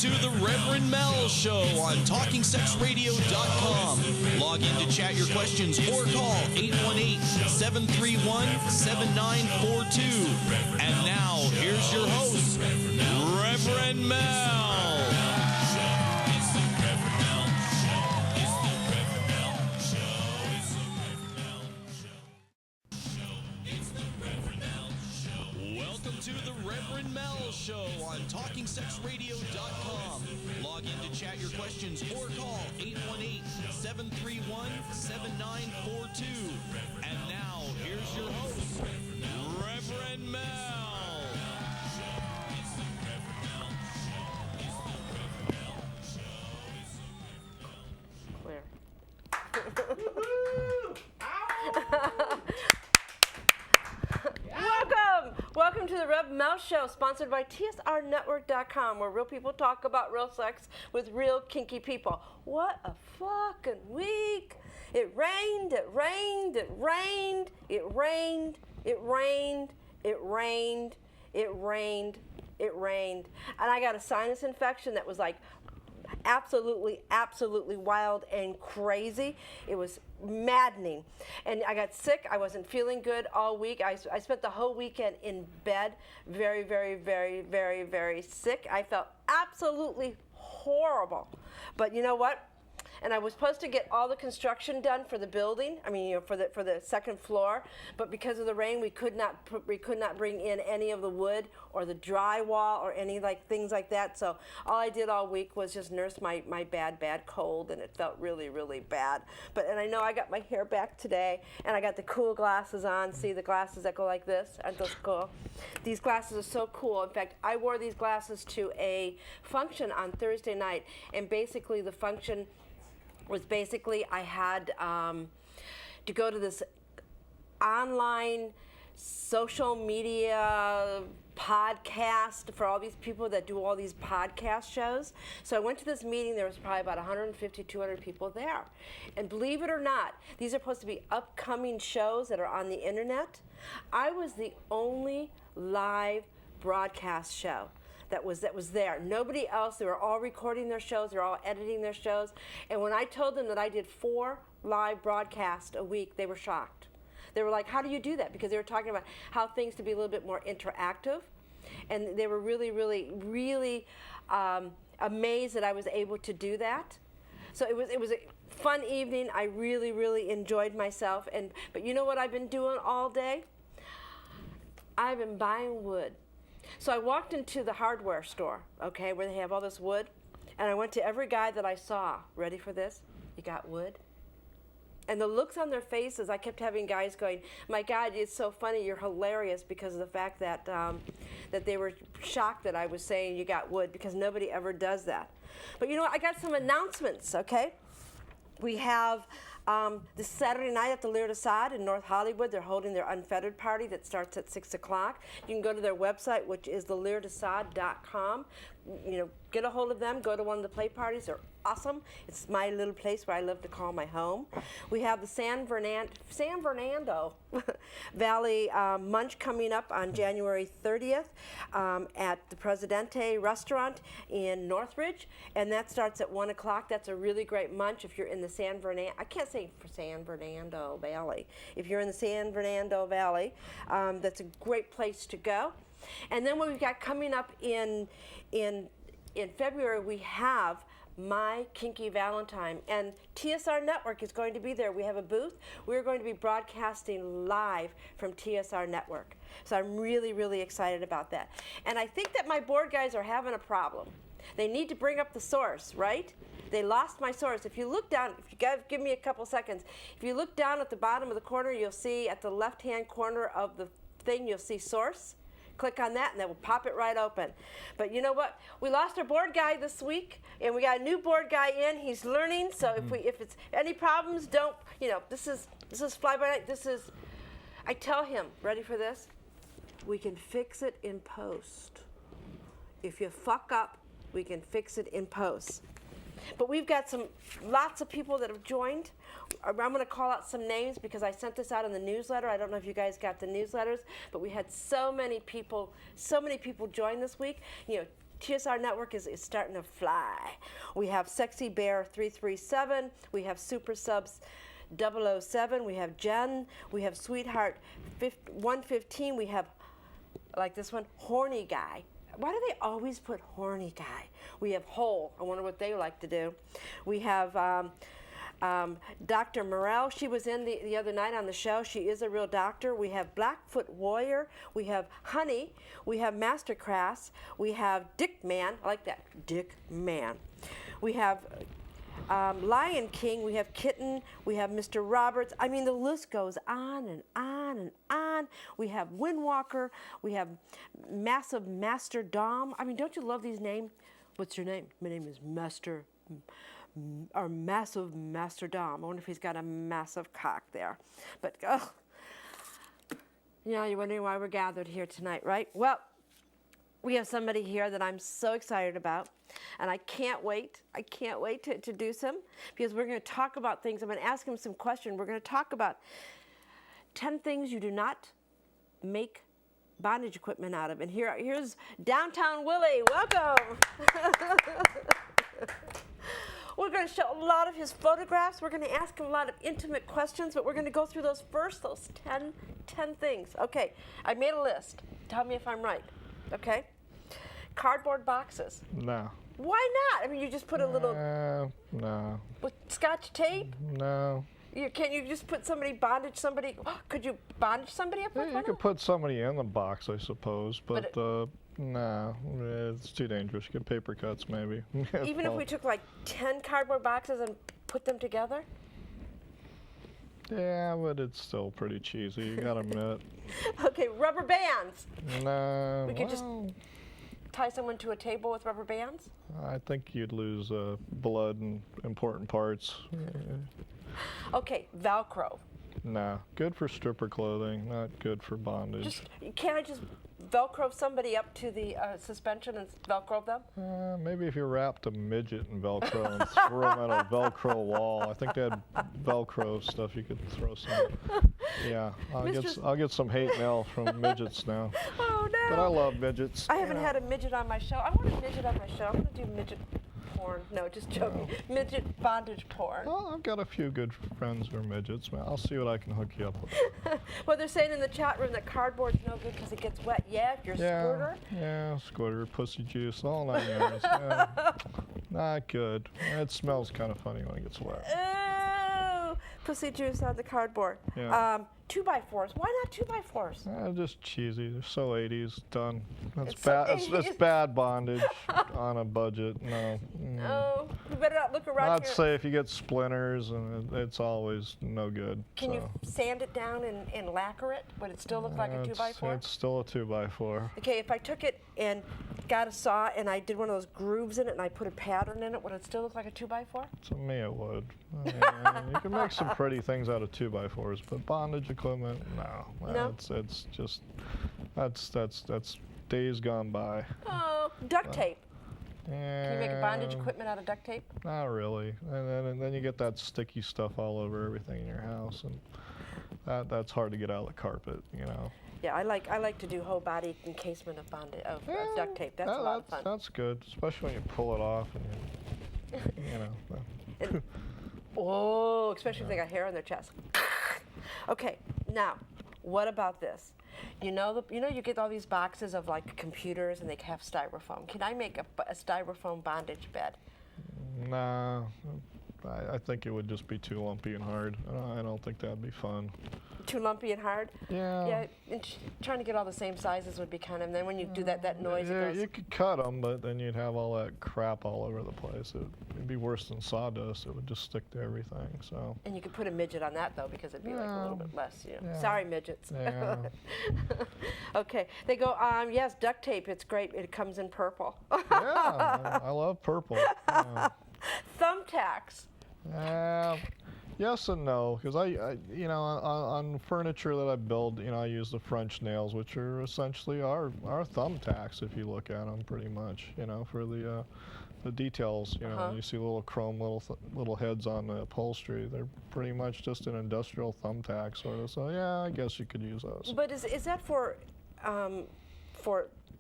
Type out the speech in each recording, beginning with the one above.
to the Rev Mel Show on TalkingSexRadio.com. Log in to chat your questions or call 818-731-7942. And now, here's your host, Reverend Mel. To the Reverend Mel Show on TalkingSexRadio.com. Log in to chat your questions or call 818-731-7942. And now, here's your host, Reverend Mel. Clear. Welcome to the Rev Mel Show, sponsored by TSRnetwork.com, where real people talk about real sex with real kinky people. What a fucking week! It rained, it rained, it rained, it rained, it rained, it rained, it rained, it rained. And I got a sinus infection that was like absolutely wild and crazy. It was maddening. And I got sick. I wasn't feeling good all week. I spent the whole weekend in bed, very sick. I felt absolutely horrible. But you know what? And I was supposed to get all the construction done for the building. I mean, for the second floor. But because of the rain, we could not bring in any of the wood or the drywall or any things like that. So all I did all week was just nurse my bad cold, and it felt really bad. And I know I got my hair back today, and I got the cool glasses on. See the glasses that go like this? Aren't those cool? These glasses are so cool. In fact, I wore these glasses to a function on Thursday night, and basically the function was I had to go to this online social media podcast for all these people that do all these podcast shows. So I went to this meeting. There was probably about 150, 200 people there. And believe it or not, these are supposed to be upcoming shows that are on the internet. I was the only live broadcast show that was there. Nobody else. They were all recording their shows. They're all editing their shows. And when I told them that I did 4 live broadcasts a week, they were shocked. They were like, how do you do that? Because they were talking about how things to be a little bit more interactive. And they were really amazed that I was able to do that. So it was a fun evening. I really enjoyed myself. But you know what I've been doing all day? I've been buying wood. So I walked into the hardware store, okay, where they have all this wood, and I went to every guy that I saw. Ready for this? You got wood? And the looks on their faces, I kept having guys going, my God, it's so funny, you're hilarious, because of the fact that that they were shocked that I was saying you got wood, because nobody ever does that. But you know what, I got some announcements, okay? We have this Saturday night at the Lear Assad in North Hollywood. They're holding their Unfettered party that starts at 6 o'clock. You can go to their website, which is theleardassad.com. You know, get a hold of them. Go to one of the play parties. They're awesome. It's my little place where I love to call my home. We have the San Fernando Valley Munch coming up on January 30th at the Presidente Restaurant in Northridge, and that starts at 1 o'clock. That's a really great munch if you're in the San Fernando Valley. If you're in the San Fernando Valley, that's a great place to go. And then what we've got coming up in February, we have My Kinky Valentine, and TSR Network is going to be there. We have a booth. We're going to be broadcasting live from TSR Network. So I'm really excited about that. And I think that my board guys are having a problem. They need to bring up the source, right? They lost my source. If you look down, if you guys give me a couple seconds, if you look down at the bottom of the corner, you'll see at the left-hand corner of the thing, you'll see source. Click on that and that will pop it right open. But you know what? We lost our board guy this week, and we got a new board guy in. He's learning, so if it's any problems, don't, you know, this is fly by night. This is, I tell him, ready for this? We can fix it in post. If you fuck up, we can fix it in post. But we've got lots of people that have joined. I'm going to call out some names because I sent this out in the newsletter. I don't know if you guys got the newsletters, but we had so many people join this week. You know, TSR Network is starting to fly. We have Sexy Bear 337. We have Super Subs 007. We have Jen. We have Sweetheart 115. We have, like this one, Horny Guy. Why do they always put Horny Guy? We have Hole. I wonder what they like to do. We have Dr. Morel. She was in the other night on the show. She is a real doctor. We have Blackfoot Warrior. We have Honey. We have Master Crass. We have Dick Man. I like that. Dick Man. We have Lion King. We have Kitten. We have Mr. Roberts. I mean, the list goes on and on and on. We have Windwalker. We have Massive Master Dom. I mean, don't you love these names? What's your name? My name is Master or Massive Master Dom. I wonder if he's got a massive cock there. But, you're wondering why we're gathered here tonight, right? Well, we have somebody here that I'm so excited about, and I can't wait. I can't wait to introduce him, because we're going to talk about things. I'm going to ask him some questions. We're going to talk about 10 things you do not make bondage equipment out of. And here's DownTownWilly. Welcome. We're going to show a lot of his photographs. We're going to ask him a lot of intimate questions, but we're going to go through those 10 things. Okay, I made a list. Tell me if I'm right. Okay? Cardboard boxes. No. Why not? I mean, you just put a little... No. With Scotch tape? No. Can't you just put bondage somebody? Could you bondage somebody up with Yeah, one? you could put somebody in the box, I suppose, but no, it's too dangerous. Get paper cuts, maybe. Even if we took like 10 cardboard boxes and put them together? Yeah, but it's still pretty cheesy, you gotta admit. Okay, rubber bands. No. We could just tie someone to a table with rubber bands? I think you'd lose blood and important parts. Okay, Velcro. No, good for stripper clothing, not good for bondage. Can't I just Velcro somebody up to the suspension and Velcro them? Maybe if you wrapped a midget in Velcro and threw them at a Velcro wall. I think they had Velcro stuff you could throw some. Yeah, I'll get some hate mail from midgets now. Oh no! But I love midgets. I haven't had a midget on my show. I want a midget on my show. I'm gonna do midget porn. No, just joking. No. Midget bondage porn. Well, I've got a few good friends who are midgets. I'll see what I can hook you up with. Well, they're saying in the chat room that cardboard's no good because it gets wet. Yeah, if you're a squirter. Yeah, squirter, pussy juice, all 9 yards. Yeah. Not good. It smells kind of funny when it gets wet. Oh, pussy juice on the cardboard. Yeah. 2x4s. Why not 2x4s? Just cheesy. They're so 80s. Done. That's It's bad. so 80s. It's bad bondage on a budget. No. Oh, you better not look around I'd here. say if you get splinters, and it's always no good. Can you sand it down and lacquer it? Would it still look like a 2x4? It's still a 2x4. Okay, if I took it and got a saw and I did one of those grooves in it and I put a pattern in it, would it still look like a 2x4? To me, it would. You can make some pretty things out of 2x4s, but bondage equipment, no. No? It's just that's days gone by. Oh, duct tape. Yeah. Can you make a bondage equipment out of duct tape? Not really. And then you get that sticky stuff all over everything in your house, and that's hard to get out of the carpet, you know. Yeah, I like to do whole body encasement of duct tape. That's a lot of fun. That's good, especially when you pull it off and you know. Oh, especially if they got hair on their chest. Okay, now, what about this? You know, you get all these boxes of like computers and they have styrofoam. Can I make a styrofoam bondage bed? Nah, I think it would just be too lumpy and hard. I don't think that'd be fun. Too lumpy and hard? Yeah. Yeah, and trying to get all the same sizes would be kind of, and then when you do that noise, yeah, it goes. you could cut them, but then you'd have all that crap all over the place. It'd be worse than sawdust. It would just stick to everything, so. And you could put a midget on that, though, because it'd be like a little bit less, you know. Yeah. Sorry, midgets. Yeah. Okay, they go, yes, duct tape, it's great. It comes in purple. Yeah, I love purple. Yeah. Thumbtacks. Yes and no, because I on furniture that I build, I use the French nails, which are essentially our thumbtacks if you look at them, pretty much, for the details. You see little chrome little heads on the upholstery. They're pretty much just an industrial thumbtack sort of. So yeah, I guess you could use those. But is that for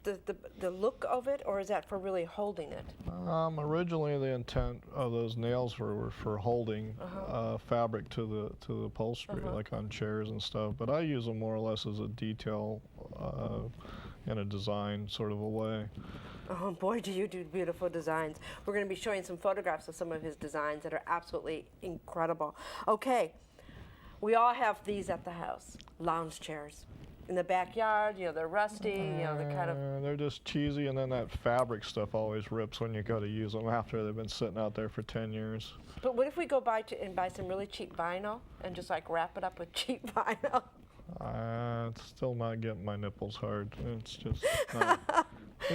the look of it, or is that for really holding it? Originally, the intent of those nails were for holding fabric to the upholstery, like on chairs and stuff. But I use them more or less as a detail in a design sort of a way. Oh boy, do you do beautiful designs. We're going to be showing some photographs of some of his designs that are absolutely incredible. Okay, we all have these at the house, lounge chairs. In the backyard, you know, they're rusty, you know, they're kind of... They're just cheesy, and then that fabric stuff always rips when you go to use them after they've been sitting out there for 10 years. But what if we go and buy some really cheap vinyl and just like wrap it up with cheap vinyl? It's still not getting my nipples hard. It's just not.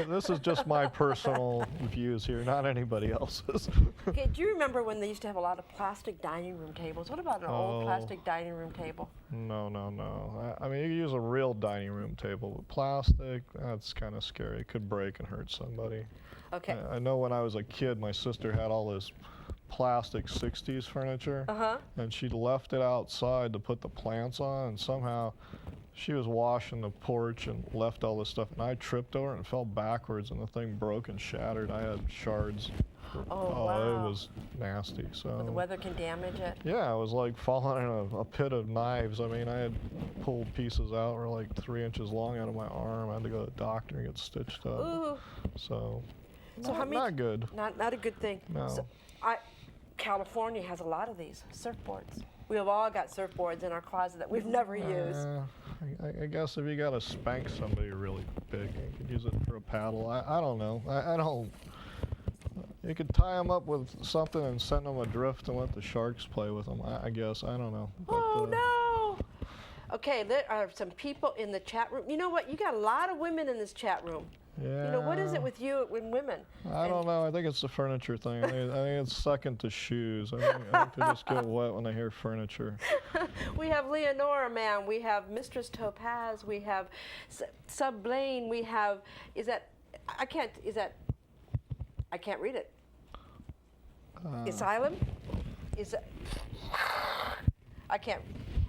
This is just my personal views here, not anybody else's. Okay, do you remember when they used to have a lot of plastic dining room tables? What about an old plastic dining room table? No. I mean, you can use a real dining room table, but plastic, that's kind of scary. It could break and hurt somebody. Okay. I know when I was a kid, my sister had all this plastic 60s furniture, and she left it outside to put the plants on, and somehow she was washing the porch and left all this stuff, and I tripped over it and fell backwards, and the thing broke and shattered. I had shards. Wow. It was nasty. So The weather can damage it. yeah, it was like falling in a pit of knives. I mean, I had pulled pieces out that were like 3 inches long out of my arm. I had to go to the doctor and get stitched up. Ooh. So Not good. Not a good thing. No. So California has a lot of these surfboards. We have all got surfboards in our closet that we've never used. I guess if you got to spank somebody really big, you could use it for a paddle. I don't know. I don't. You could tie them up with something and send them adrift and let the sharks play with them. I guess. I don't know. But, Oh, no. Okay, there are some people in the chat room. You know what? You got a lot of women in this chat room. Yeah. You know, what is it with you and women? I don't know. I think it's the furniture thing. I think it's second to shoes. I think they just get wet when they hear furniture. We have Leonora, ma'am. We have Mistress Topaz. We have Sub Blaine. We have, I can't read it. Asylum? I can't.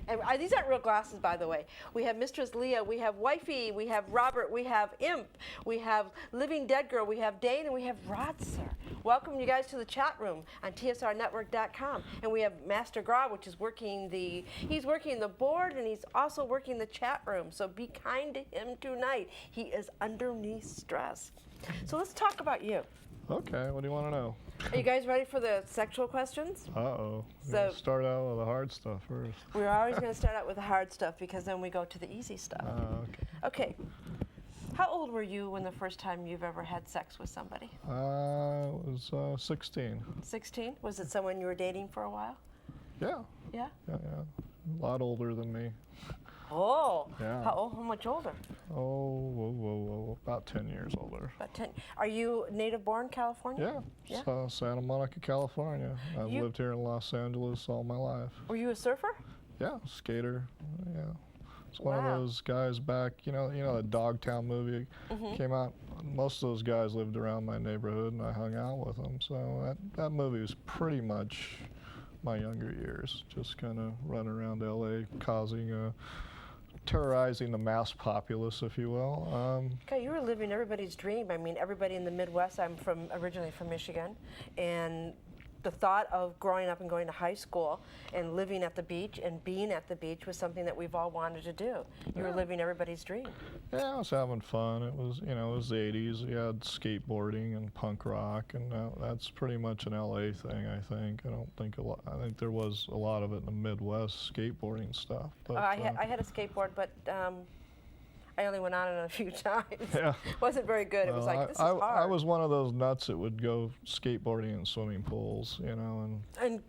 And these aren't real glasses, by the way. We have Mistress Leah, we have Wifey, we have Robert, we have Imp, we have Living Dead Girl, we have Dane, and we have Rodser. Welcome you guys to the chat room on TSRnetwork.com. And we have Master Gra, which is he's working the board, and he's also working the chat room. So be kind to him tonight. He is underneath stress. So let's talk about you. Okay, what do you want to know? Are you guys ready for the sexual questions? Uh-oh. So start out with the hard stuff first. We're always going to start out with the hard stuff because then we go to the easy stuff. Okay. Okay. How old were you when the first time you've ever had sex with somebody? I was 16. 16? Was it someone you were dating for a while? Yeah. Yeah? Yeah. A lot older than me. Oh. Yeah. How much older? Oh, about 10 years older. About 10. Are you native born California? Yeah. Santa Monica, California. I've lived here in Los Angeles all my life. Were you a surfer? Yeah, skater. Yeah. It's one of those guys back, you know the Dogtown movie came out. Most of those guys lived around my neighborhood, and I hung out with them. So that movie was pretty much my younger years, just kind of running around LA, terrorizing the mass populace, if you will. Okay, you were living everybody's dream. I mean, everybody in the Midwest. I'm originally from Michigan, and the thought of growing up and going to high school and living at the beach and being at the beach was something that we've all wanted to do. You were living everybody's dream. Yeah, I was having fun. It was, it was the 80s. You had skateboarding and punk rock, and that's pretty much an LA thing, I think. I think there was a lot of it in the Midwest, skateboarding stuff. But, I had a skateboard, but I only went on it a few times. Yeah. It wasn't very good. It was like, this is hard. I was one of those nuts that would go skateboarding in swimming pools, And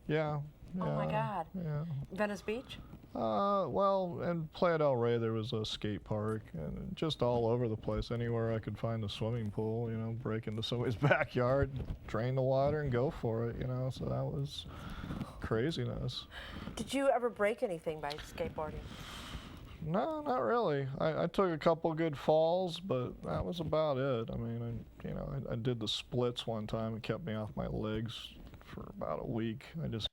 yeah. oh my God. Yeah. Venice Beach? Well, in Playa del Rey there was a skate park, and just all over the place, anywhere I could find a swimming pool, break into somebody's backyard, drain the water, and go for it, so that was craziness. Did you ever break anything by skateboarding? No, not really. I took a couple good falls, but that was about it. I mean, I did the splits one time. It kept me off my legs for about a week. I just